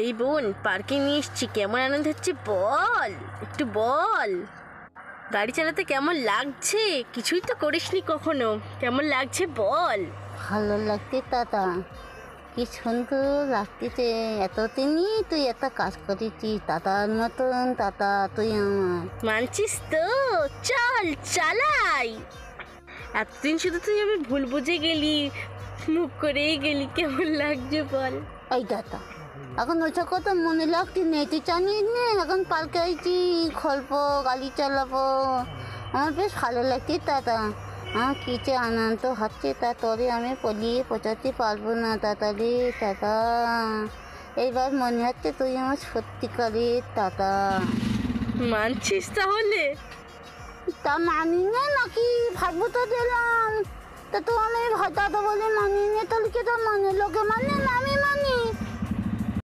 এই বোন, পার্কে নিয়ে এসছি, কেমন আনন্দ হচ্ছে বল, একটু বল। গাড়ি চালাতে কেমন লাগছে? কিছুই তো করিসনি কখনো, কেমন লাগছে বল। ভালো লাগছে দাদা, কি সুন্দর লাগতেছে। এতদিনই তুই একটা কাজ করেছিস দাদার মতন। দাদা তুই আমার মানছিস তো? চল চালাই। এতদিন শুধু তুই আমি ভুল বুঝে গেলি, মুখ করেই গেলি, কেমন লাগছে বল। এই দাদা, এখন ওইসব কথা মনে লাগছে নেই, তুই জানিস না এখন পার্কে আইছি, খেলবো, গাড়ি চালাবো। আমার বেশ ভালো লাগছে দাদা। আমার কী যে আনন্দ হচ্ছে তা তোরে আমি বলিয়ে বোঝাতে পারবো না দাদা রে। দাদা, এইবার মনে হচ্ছে তুই আমার সত্যিকারের দাদা। মানছিস তাহলে? তা মানি না নাকি? ভাববো তো দিলাম। তা তো আমি দাদা বলে মানি না, তাহলে কি তোর মানে? লোকে মানে না আমি মানি?